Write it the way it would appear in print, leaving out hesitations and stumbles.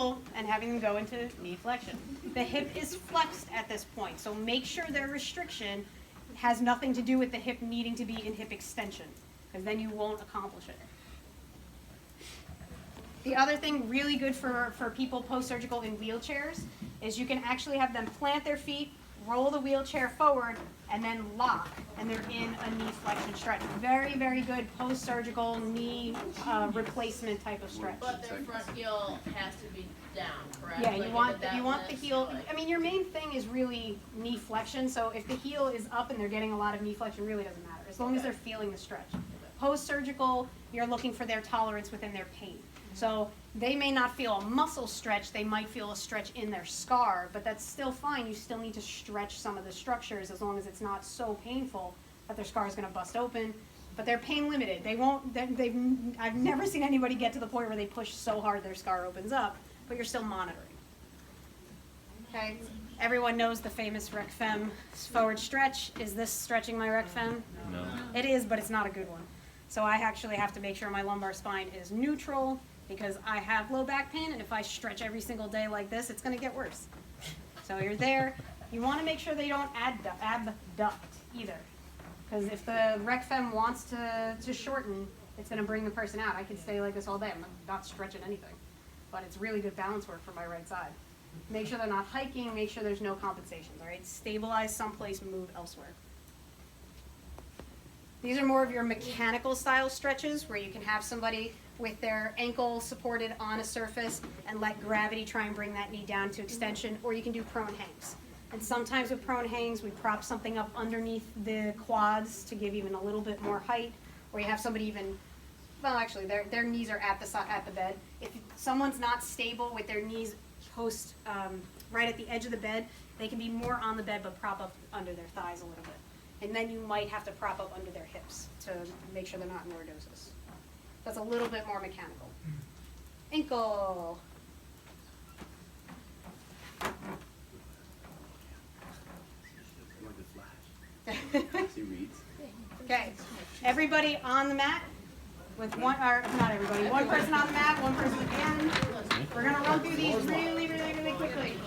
surgical and having them go into knee flexion. The hip is flexed at this point, so make sure their restriction has nothing to do with the hip needing to be in hip extension, because then you won't accomplish it. The other thing really good for people post-surgical in wheelchairs is you can actually have them plant their feet, roll the wheelchair forward, and then lock, and they're in a knee flexion stretch. Very, very good post-surgical knee replacement type of stretch. But their front heel has to be down, correct? Yeah, Like, you want if the heel. I mean, your main thing is really knee flexion. So if the heel is up and they're getting a lot of knee flexion, really doesn't matter as long as they're feeling the stretch. Post-surgical, you're looking for their tolerance within their pain. So they may not feel a muscle stretch, they might feel a stretch in their scar, but that's still fine. You still need to stretch some of the structures as long as it's not so painful that their scar is going to bust open. But they're pain limited. They won't. I've never seen anybody get to the point where they push so hard their scar opens up, but you're still monitoring. Okay. Everyone knows the famous rec fem forward stretch. Is this stretching my rec fem? No. It is, but it's not a good one. So I actually have to make sure my lumbar spine is neutral, because I have low back pain, and if I stretch every single day like this, it's going to get worse. So you're there. You want to make sure they don't abduct either, because if the rec fem wants to shorten, it's going to bring the person out. I can stay like this all day. I'm not stretching anything, but it's really good balance work for my right side. Make sure they're not hiking. Make sure there's no compensations. All right, stabilize someplace, move elsewhere. These are more of your mechanical style stretches where you can have somebody with their ankle supported on a surface and let gravity try and bring that knee down to extension, or you can do prone hangs. And sometimes with prone hangs, we prop something up underneath the quads to give even a little bit more height, or you have somebody even, well actually their knees are at the bed. If someone's not stable with their knees right at the edge of the bed, they can be more on the bed but prop up under their thighs a little bit. And then you might have to prop up under their hips to make sure they're not in lordosis. That's a little bit more mechanical. Ankle. Okay, everybody on the mat with one, or not everybody, one person on the mat, one person at the end. We're gonna run through these really, really, really quickly.